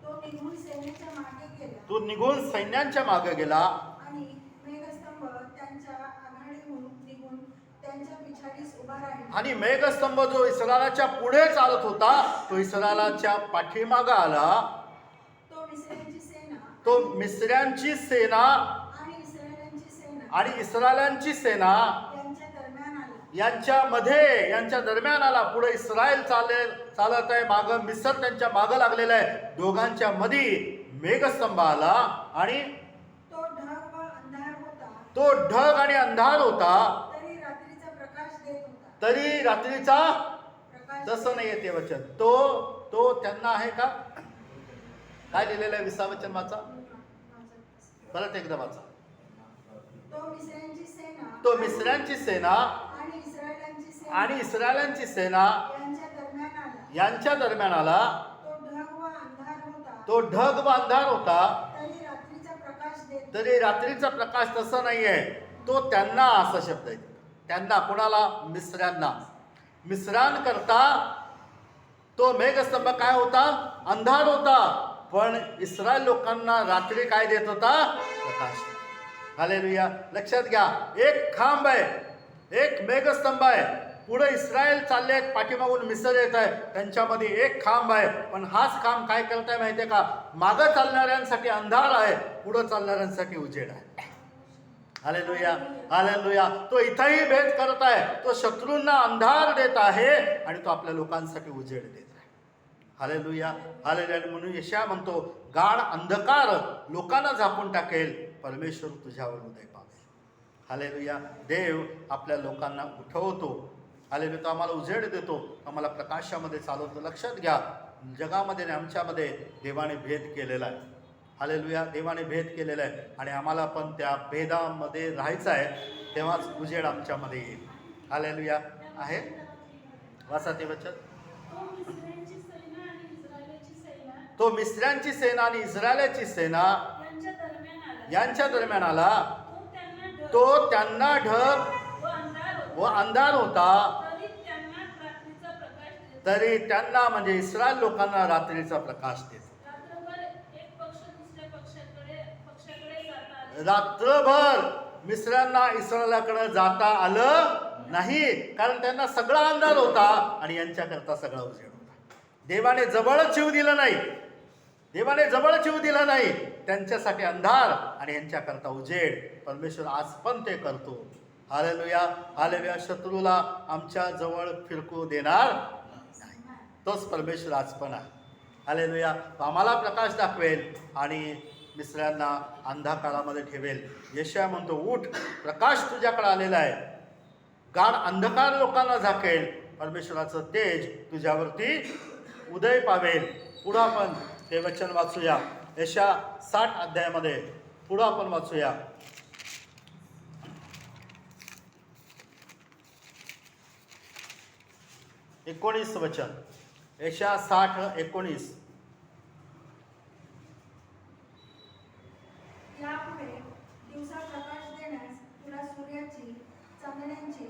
तो निघून सैन्याच्या मागे गेला. तो निघून सैन्यांच्या मागे गेला आणि मेघस्तंभ त्यांच्या आघाडीहून निघून त्यांच्या पिछाडीस उभा राहिला. आणि मेघस्तंभ जो इस्रायलाच्या पुढे चालत होता, तो इस्रायलाच्या पाठीमागे आला. तो मिस्रांची सेना तो मिस्र्यांची सेना आणि इस्रायलांची सेना यांच्या दरम्यान आला. पुढे इस्रायल चालत आहे, मागं मिस्र त्यांच्या मागं लागलेलं आहे. दोघांच्या मध्ये मेघस्तंभ आला आणि तो ढग व अंधार होता, तो ढग आणि अंधार होता, तरी रात्रीचा प्रकाश देत होता. तरी रात्रीचा प्रकाश तसं नाहीये ते वचन. तो त्यांना आहे का? काय लिहिलेलं आहे 20 वचन वाचा, परत एकदा वाचा. तो मिस्रांची सेना तो मिस्रांची सेना आणि इस्रायलांची सेना आणि इस्रायलांची सेना यांच्या दरम्यान आला. यांच्या दरम्यान आला. तो ढग व अंधार होता, तो ढग व अंधार होता, तरी रात्रीचा प्रकाश देत. तरी रात्रीचा प्रकाश तसा नाहीये. तो त्यांना असा शब्द आहे. त्यांना कोणाला? मिस्रांना. मिस्रांकरता तो मेघस्तंभ काय होता? अंधार होता. पण इस्रायल लोकांना रात्री काय देत होता? प्रकाश. हालेलुया. लक्षात घ्या, एक खांब आहे, एक मेघस्तंभ आहे, पुढे इस्रायल चालले आहेत, पाठीमागून मिस्र येत आहे, त्यांच्यामध्ये एक खांब आहे. पण हाच खांब काय करताय माहितीये का? मागं चालणाऱ्यांसाठी अंधार आहे, पुढं चालणाऱ्यांसाठी उजेड आहे. Hallelujah, hallelujah. तो इथंही भेद करत आहे. तो शत्रूंना अंधार देत आहे आणि तो आपल्या लोकांसाठी उजेड देत आहे. Hallelujah, hallelujah. म्हणून यशाया म्हणतो, गाढ अंधकार लोकांना झाकून टाकेल, परमेश्वर तुझ्यावर उदय पावेल. हालेलुया. देव आपल्या लोकांना उठवतो. हालेलुया. तो आम्हाला उजेड देतो, आम्हाला प्रकाशामध्ये चालवतो. लक्षात घ्या, जगामध्ये आणि आमच्यामध्ये देवाने भेद केलेला आहे. हालेलुया. देवाने भेद केलेला आहे आणि आम्हाला पण त्या भेदामध्ये राहायचं आहे, तेव्हाच उजेड आमच्यामध्ये येईल. हालेलुया. आहे वाचा ते वचन. तो मिस्रांची सेना आणि इस्रायलाची सेना यांच्या दरम्यान आला. तो त्यांना ढग व अंधार होता, तरी त्यांना म्हणजे इस्रायल लोकांना रात्रीचा प्रकाश देतो. रात्रभर मिस्रांना इस्रायलाकडे जाता आलं नाही, कारण त्यांना सगळा अंधार होता आणि यांच्याकरता सगळा उजेड होता. देवाने जवळच येऊ दिलं नाही. देवाने जवळच येऊ दिलं नाही. त्यांच्यासाठी अंधार आणि यांच्याकरता उजेड. परमेश्वर आज पण ते करतो. Hallelujah, hallelujah. शत्रूला आमच्या जवळ फिरकू देणार नाही. तोच परमेश्वर आज पण आहे. हालेलुया. आम्हाला प्रकाश दाखवेल आणि मिस्रांना अंधकारामध्ये ठेवेल. यशाया म्हणतो, उठ, प्रकाश तुझ्याकडे आलेला आहे. गाढ अंधकार लोकांना झाकेल, परमेश्वराचं तेज तुझ्यावरती उदय पावेल. पुढं आपण ते वचन वाचूया. यशाया 60 अध्यायामध्ये पुढं आपण वाचूया. 19 वचन. यशाया 60:19. यापुढे दिवसा प्रकाश देण्यास तुला सूर्याची, चांदण्याची,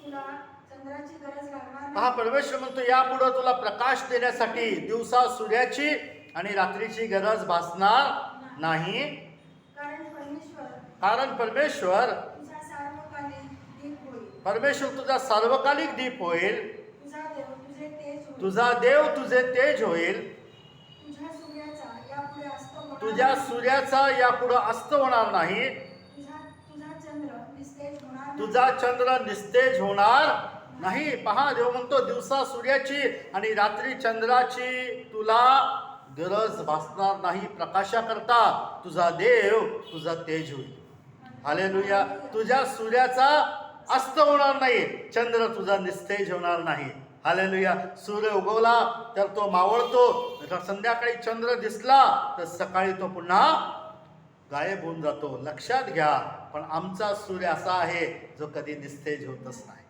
तुला चंद्राची गरज लागणार हा, परमेश्वर म्हणतो, यापुढे तुला प्रकाश देण्यासाठी दिवसा सूर्याची आणि रात्रीची गरज भासणार नाही. कारण परमेश्वर तुझा सार्वकालिक दीप होईल. परमेश्वर तुझा सार्वकालिक दीप होईल. तुझा देव तुझे तेज होईल. तुझा देव तुझे तेज होईल. तुझ्या सूर्याचा यापुढे अस्त होणार तुझ्या नाही. सूर्याचा यापुढे अस्त होणार नाही. तुझा चंद्र निस्तेज होणार नाही. तुझा चंद्र निस्तेज होणार नाही. पहा, देव म्हणतो, दिवसा सूर्याची आणि रात्री चंद्राची तुला गरज भासणार नाही. प्रकाशाकरता तुझा देव तुझा तेज होईल. हालेलुया. तुझ्या सूर्याचा अस्त होणार नाही, चंद्र तुझा निस्तेज होणार नाही. हालेलुया. सूर्य उगवला तर तो मावळतो, संध्याकाळी चंद्र दिसला तर सकाळी तो पुन्हा गायब होऊन जातो. लक्षात घ्या, पण आमचा सूर्य असा आहे जो कधी निस्तेज होतच नाही.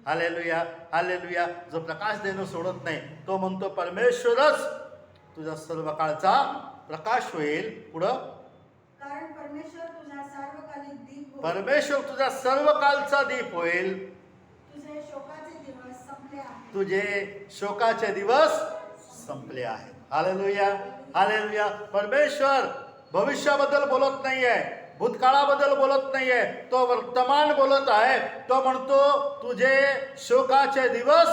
Hallelujah, hallelujah. जो प्रकाश देणं सोडत नाही. तो म्हणतो, परमेश्वरच तुझा सर्व काळचा प्रकाश होईल. पुढं, कारण परमेश्वर तुझा सार्वकालिक दीप होईल. परमेश्वर तुझा सर्व कालचा दीप होईल. तुझे शोकाचे दिवस संपले आहेत. तुझे शोकाचे दिवस संपले आहेत. Hallelujah, hallelujah. परमेश्वर भविष्याबद्दल बोलत नाहीये, भूतकाळाबद्दल बोलत नाहीये, तो वर्तमान बोलत आहे. तो म्हणतो, तुझे शोकाचे दिवस.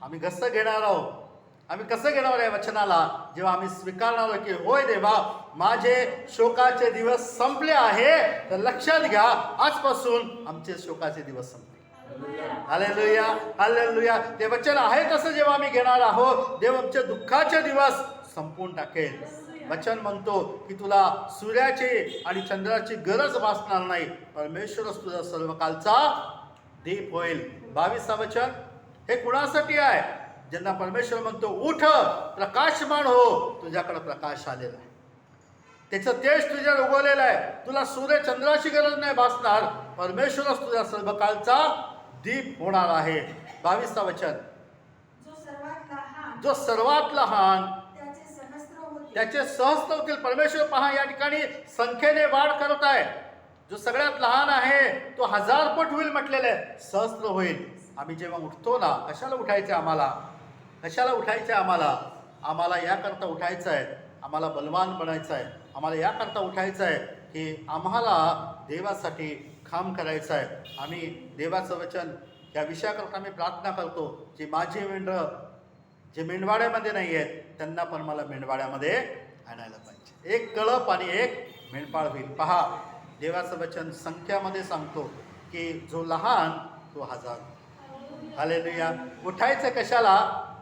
आम्ही कसं घेणार आहोत? आम्ही कसं घेणार आहे वचनाला? जेव्हा आम्ही स्वीकारणार की होय देवा, माझे शोकाचे दिवस संपले आहे, तर लक्षात घ्या, आजपासून आमचे शोकाचे दिवस संपले. Hallelujah, hallelujah. ते वचन आहे तसं जेव्हा आम्ही घेणार आहोत, देव आमचे दुःखाचे दिवस संपवून टाकेल. वचन म्हणतो की तुला सूर्याची आणि चंद्राची गरज भासणार नाही, परमेश्वरच तुझा सर्व कालचा दीप होईल. 22 वचन हे कुणासाठी आहे? ज्यांना परमेश्वर म्हणतो उठ प्रकाशमान हो, तुझ्याकडे प्रकाश आलेला आहे, त्याचं तेज तुझ्यावर उगवलेलं आहे, तुला सूर्य चंद्राची गरज नाही भासणार, परमेश्वरच तुझा सर्व कालचा दीप होणार आहे. 22 वचन जो सर्वात लहान त्याचे सहस्त्र होतील. परमेश्वर पहा या ठिकाणी संख्येने वाढ करत आहे. जो सगळ्यात लहान आहे तो 1000 पट होईल म्हटलेलं आहे, सहस्त्र होईल. आम्ही जेव्हा उठतो ना, कशाला उठायचं आम्हाला? कशाला उठायचं आम्हाला? आम्हाला याकरता उठायचं आहे, आम्हाला बलवान बनायचं आहे, आम्हाला याकरता उठायचं आहे की आम्हाला देवासाठी काम करायचं आहे. आम्ही देवाचं वचन या विषयाकरता आम्ही प्रार्थना करतो की माझी मेंढरं जे मेंढवाड्यामध्ये नाही आहेत त्यांना पण मला मेंढवाड्यामध्ये आणायला पाहिजे. एक कळप आणि एक मेंढपाळ होईल. पहा देवाचं वचन संख्यामध्ये सांगतो की जो लहान तो 1000. हालेलुया. उठायचं कशाला?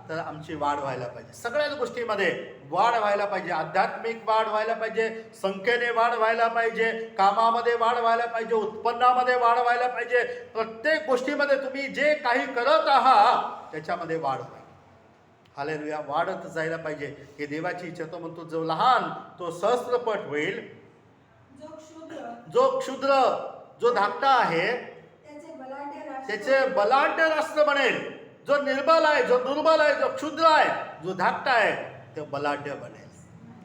तर आमची वाढ व्हायला पाहिजे, सगळ्याच गोष्टीमध्ये वाढ व्हायला पाहिजे. आध्यात्मिक वाढ व्हायला पाहिजे, संख्येने वाढ व्हायला पाहिजे, कामामध्ये वाढ व्हायला पाहिजे, उत्पन्नामध्ये वाढ व्हायला पाहिजे. प्रत्येक गोष्टीमध्ये तुम्ही जे काही करत आहात त्याच्यामध्ये वाढ व्हायला. हालेलुया. वाढत जायला पाहिजे. हे देवाची इच्छा. तो म्हणतो जो लहान तो सहस्त्रपट होईल, जो क्षुद्र जो धाकटा आहे त्याचे बलाढ्य राष्ट्र बनेल. जो निर्बल आहे, जो दुर्बल आहे, जो क्षुद्र आहे, जो धाकटा आहे तो बलाढ्य बनेल.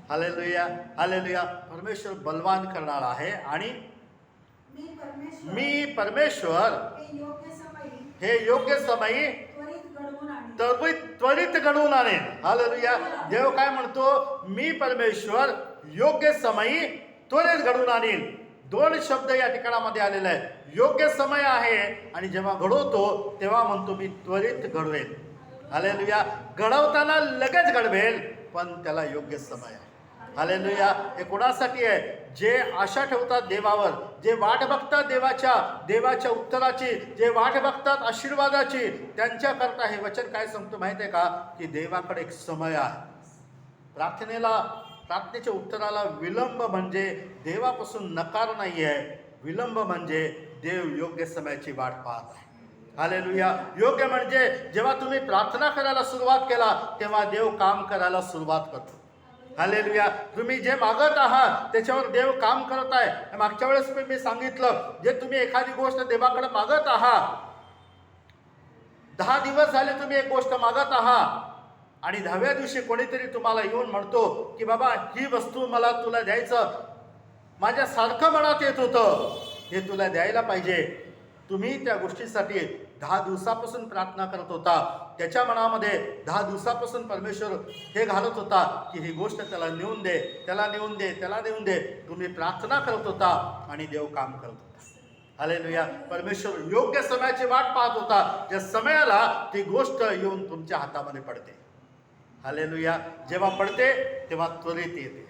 हालेलुया. हालेलुया. परमेश्वर बलवान करणार आहे आणि मी परमेश्वर हे योग्य समयी त्वरित घडवून आणेन. हालेलुया. देव काय म्हणतो? मी परमेश्वर योग्य समयी त्वरित घडवून आणेन. 2 शब्द या ठिकाणामध्ये आलेला आहे. योग्य समय आहे आणि जेव्हा घडवतो तेव्हा म्हणतो मी त्वरित घडवेल. हालेलुया. घडवताना लगेच घडवेल, पण त्याला योग्य समय आहे. हालेलुया. हे कोणासाठी आहे? जे आशा ठेवतात देवावर, जे वाट बघतात देवाच्या उत्तराची, जे वाट बघतात आशीर्वादाची, त्यांच्याकरता हे वचन काय सांगतो माहिती आहे का? की देवाकडे एक समय आहे. प्रार्थनेच्या उत्तराला विलंब म्हणजे देवापासून नकार नाही आहे, विलंब म्हणजे देव योग्य समयाची वाट पाहत आहे. हालेलुया. योग्य म्हणजे जेव्हा तुम्ही प्रार्थना करायला सुरुवात केला तेव्हा देव काम करायला सुरुवात करतो. हालेलुया. तुम्ही जे मागत आहात त्याच्यावर देव काम करत आहे. मागच्या वेळेस मी सांगितलं, जे तुम्ही एखादी गोष्ट देवाकडे मागत आहात, 10 दिवस झाले तुम्ही एक गोष्ट मागत आहात आणि 10व्या दिवशी कोणीतरी तुम्हाला येऊन म्हणतो की बाबा ही वस्तू मला तुला द्यायचं, माझ्या सारखं मनात येत होतं, हे तुला द्यायला पाहिजे. तुम्ही त्या गोष्टीसाठी 10 दिवसापासून प्रार्थना करत होता, त्याच्या मनामध्ये 10 दिवसापासून परमेश्वर हे घालत होता की ही गोष्ट त्याला नेऊन दे, त्याला नेऊन दे, त्याला नेऊन दे. तुम्ही प्रार्थना करत होता आणि देव काम करत होता. हालेलुया. परमेश्वर योग्य समयाची वाट पाहत होता, ज्या समयाला ती गोष्ट येऊन तुमच्या हातामध्ये पडते. हालेलुया. जेव्हा पडते तेव्हा त्वरित येते.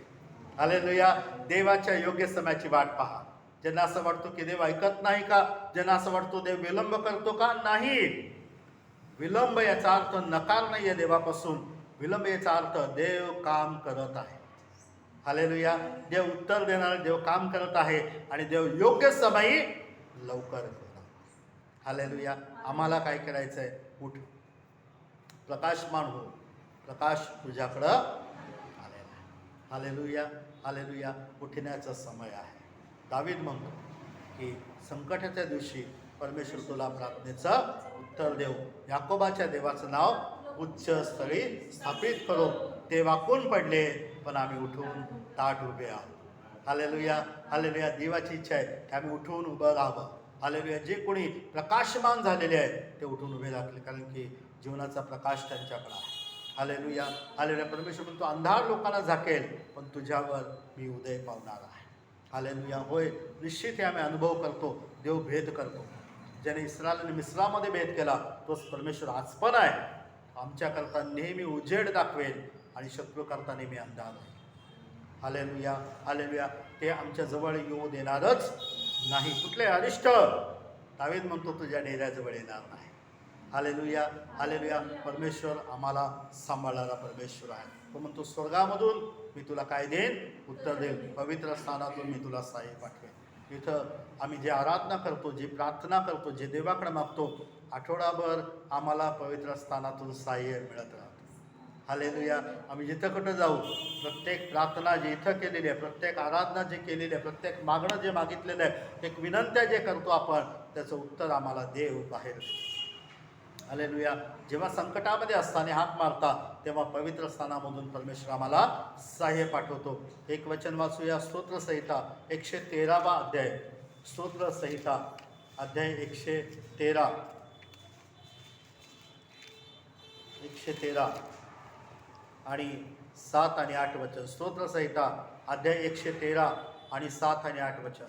हालेलुया. देवाच्या योग्य समयाची वाट पहा. ज्यांना असं वाटतो की देव ऐकत नाही का? ज्यांना असं वाटतो देव विलंब करतो का? नाही. विलंब याचा अर्थ नकार नाही आहे देवापासून. विलंब याचा अर्थ देव काम करत आहे. हालेलुया. देव उत्तर देणार, देव काम करत आहे आणि देव योग्य समयी लवकर करणार. हालेलुया. आम्हाला काय करायचं आहे? उठ, प्रकाशमान हो, प्रकाश तुझ्याकडं आलेला आहे. हालेलुया. हालेलुया. उठण्याचा समय आहे. दावीद म्हणतो की संकटाच्या दिवशी परमेश्वर तुला प्रार्थनेचं उत्तर देऊ. याकोबाच्या देवाचं नाव उच्च स्थळी स्थापित करो. ते वाकून पडले पण आम्ही उठून ताट उभे आहोत. हालेलुया. हालेलुया. देवाची इच्छा आहे की आम्ही उठून उभं राहावं. हालेलुया. जे कोणी प्रकाशमान झालेले आहेत ते उठून उभे राहले, कारण की जीवनाचा प्रकाश त्यांच्याकडे आहे. हालेलुया. हालेलुया. परमेश्वर म्हणतो अंधार लोकांना झाकेल पण तुझ्यावर मी उदय पावणार आहे. हालेलुया. होय, निश्चित हे आम्ही अनुभव करतो. देव भेद करतो. ज्याने इस्रायलने मिस्रामध्ये भेद केला तोच परमेश्वर आज पण आहे. आमच्याकरता नेहमी उजेड दाखवेल आणि शत्रूकरता नेहमी अंधार आहे. हालेलुया. हालेलुया. ते आमच्या जवळ येऊ देणारच नाही. कुठले अरिष्ट? दावीद म्हणतो तुझ्या डेऱ्याजवळ येणार नाही. Hallelujah, hallelujah. परमेश्वर आम्हाला सांभाळणारा परमेश्वर आहे. तो म्हणतो स्वर्गामधून मी तुला काय देईन, उत्तर देईन. पवित्र स्थानातून मी तुला सहाय्य पाठवेन. इथं आम्ही जे आराधना करतो, जी प्रार्थना करतो, जे देवाकडे मागतो, आठवडाभर आम्हाला पवित्र स्थानातून सहाय्य मिळत राहतं. हालेलुया. आम्ही जिथं कुठं जाऊ, प्रत्येक प्रार्थना जी इथं केलेली आहे, प्रत्येक आराधना जे केलेली आहे, प्रत्येक मागणं जे मागितलेलं आहे, एक विनंत्या जे करतो आपण, त्याचं उत्तर आम्हाला देव बाहेर देतो. हालेलुया. जेव्हा संकटामध्ये असताना हाक मारता, तेव्हा पवित्र स्थानामधून परमेश्वर आम्हाला सहाय्य पाठवतो. एक वचन वाचूया. स्तोत्रसंहिता 113वा अध्याय. स्तोत्रसंहिता अध्याय 113 आणि 7 आणि 8 वचन. स्तोत्रसंहिता अध्याय 113 आणि 7 आणि 8 वचन.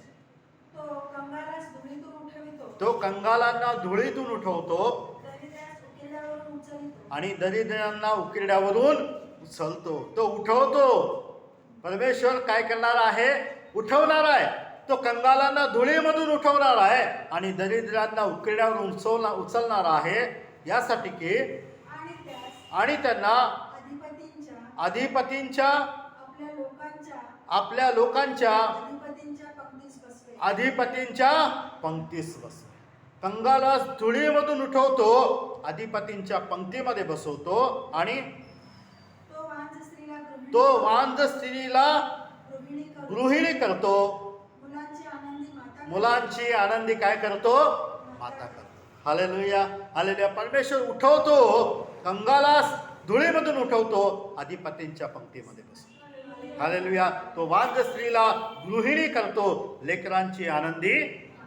तो कंगालास धुळीतून उठवितो, तो कंगालांना धुळीतून उठवतो दरिद्रास उकिरड्यावरून उचलितो. आणि दरिद्रांना उकिरड्यावरून उचलतो. तो उठवतो. परमेश्वर काय करणार आहे? उठवणार आहे. तो कंगालांना धुळीमधून उठवणार आहे आणि दरिद्रांना उकिरड्यावरून उचलणार आहे, यासाठी की आणि त्यांना अधिपतींच्या आपल्या लोकांच्या अधिपतींच्या पंक्तीस बसवे. कंगालास धुळीमधून उठवतो, अधिपतींच्या पंक्तीमध्ये बसवतो आणि तो वांझ स्त्रीला गृहिणी करतो. मुलांची आनंदी काय करतो? माता करतो. Hallelujah, hallelujah. परमेश्वर उठवतो, कंगालास धुळीमधून उठवतो, अधिपतींच्या पंक्तीमध्ये बसतो. हालेलुया. तो वांझ स्त्रीला गृहिणी करतो, लेकरांची आनंदी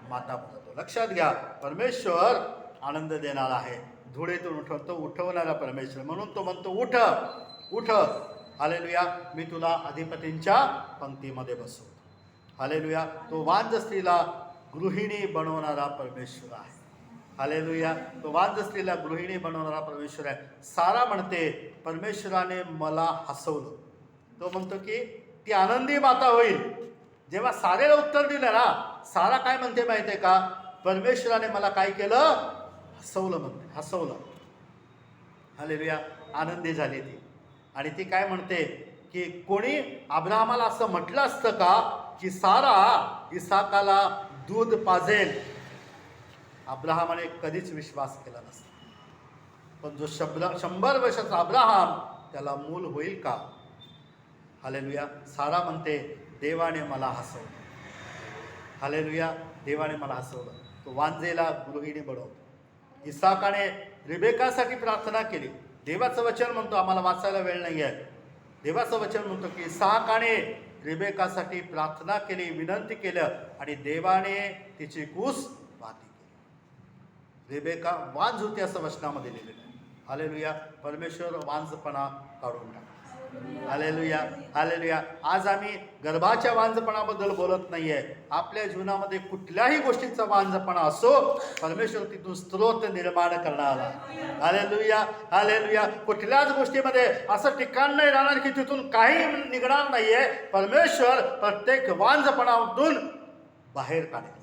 माता बनवतो. लक्षात घ्या, परमेश्वर आनंद देणारा आहे. धुळीतून उठवतो, उठवणारा परमेश्वर. म्हणून तो म्हणतो उठ उठ. हालेलुया. मी तुला अधिपतींच्या पंक्तीमध्ये बसवतो. हालेलुया. तो वांझ स्त्रीला गृहिणी बनवणारा परमेश्वर आहे. हालेलुया. तो वांझ स्त्रीला गृहिणी बनवणारा परमेश्वर आहे. सारा म्हणते परमेश्वराने मला हसवलं. तो म्हणतो की ती आनंदी माता होईल. जेव्हा सारेला उत्तर दिलं ना, सारा काय म्हणते माहिती आहे का? परमेश्वराने मला काय केलं? हसवलं म्हणते, हसवलं. हालेलुया. आनंदी झाली ती. आणि ती काय म्हणते की कोणी अब्राहमाला असं म्हटलं असतं का की सारा इसाकाला दूध पाजेल? अब्राहमाने कधीच विश्वास केला नसता. पण जो 100 वर्षाचा अब्राहम, त्याला मूल होईल का? हालेलुया. सारा म्हणते देवाने मला हसवलं. हालेलुया. देवाने मला हसवलं. तो वांझेला गृहिणी बनवतो. इसाकाने रिबेकासाठी प्रार्थना केली. देवाचं वचन म्हणतो, आम्हाला वाचायला वेळ नाही आहे, देवाचं वचन म्हणतो की इसाकाने रिबेकासाठी प्रार्थना केली, विनंती केलं आणि देवाने तिची कूस वाहती केली. रिबेका वांझ होती असं वचनामध्ये लिहिलेलं आहे. हालेलुया. परमेश्वर वांझपणा काढून टाकतो. Hallelujah, hallelujah. आज आम्ही गर्भाच्या वांझपणाबद्दल बोलत नाहीये. आपल्या जीवनामध्ये कुठल्याही गोष्टीचा वांझपणा असो, परमेश्वर तिथून स्त्रोत निर्माण करणार. Hallelujah, hallelujah. कुठल्याच गोष्टीमध्ये असं ठिकाण नाही राहणार की तिथून काही निघणार नाहीये. परमेश्वर प्रत्येक वांझपणातून बाहेर काढेल.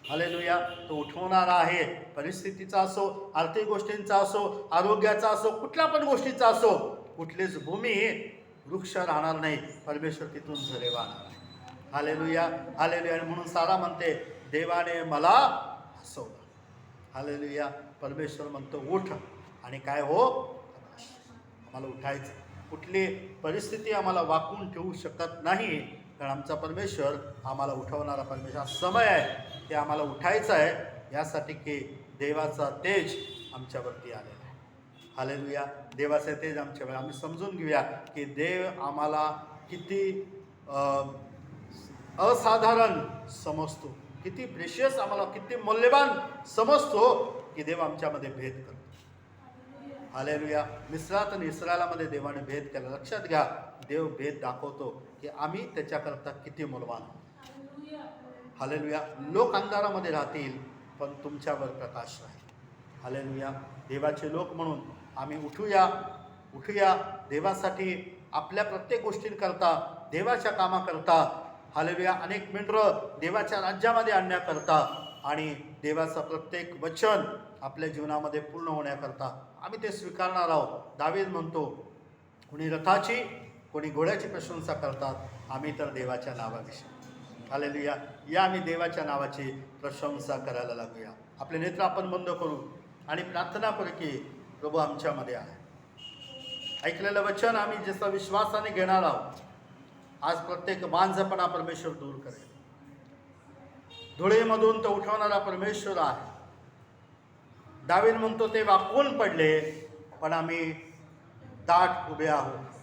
हालेलुया. तो उठवणारा आहे. परिस्थितीचा असो, आर्थिक गोष्टींचा असो, आरोग्याचा असो, कुठल्या पण गोष्टीचा असो, कुठलीच भूमी वृक्ष राहणार नाही. परमेश्वर तिथून झरे वाहणार आहे. Hallelujah, hallelujah. म्हणून सारा म्हणते देवाने मला हसवलं. हालेलुया. परमेश्वर म्हणतो उठ. आणि काय हो, आम्हाला उठायचं. कुठली परिस्थिती आम्हाला वाकून ठेवू शकत नाही, कारण आमचा परमेश्वर आम्हाला उठवणारा परमेश्वर. समय आहे ते आम्हाला उठायचं आहे, यासाठी की देवाचा तेज आमच्यावरती आलेला आहे. हालेलुया. देवाचे तेज आमच्यावर. आम्ही समजून घेऊया की देव आम्हाला किती असाधारण समजतो, किती प्रेशियस, आम्हाला किती मौल्यवान समजतो की देव आमच्यामध्ये भेद करतो. हालेलुया. मिस्रात आणि इस्रायलामध्ये देवाने भेद केला. लक्षात घ्या, देव भेद दाखवतो की आम्ही त्याच्याकरता किती मूल्यवान आहोत. हालेलुया. लोक अंधारामध्ये राहतील, पण तुमच्यावर प्रकाश राहील. हालेलुया. देवाचे लोक म्हणून आम्ही उठूया, उठूया. देवासाठी आपल्या प्रत्येक गोष्टींकरता, देवाच्या कामाकरता. हालेलुया. अनेक मेंढरं देवाच्या राज्यामध्ये आणण्याकरता आणि देवाचं प्रत्येक वचन आपल्या जीवनामध्ये पूर्ण होण्याकरता आम्ही ते स्वीकारणार आहोत. दावीद म्हणतो, कोणी रथाची कोणी घोड्याची प्रशंसा करतात, आम्ही तर देवाच्या नावाविषयी. हालेलुया. या आम्ही देवाच्या नावाची प्रशंसा करायला लागूया. आपले नेत्र आपण बंद करू आणि प्रार्थना करू की प्रभू आमच्यामध्ये आहे. ऐकलेलं वचन आम्ही जसं विश्वासाने घेणार आहोत, आज प्रत्येक मांजपणा परमेश्वर दूर करेल. धुळीमधून तो उठवणारा परमेश्वर आहे. दावीद म्हणतो, ते वाकून पडले पण आम्ही दाट उभे आहोत.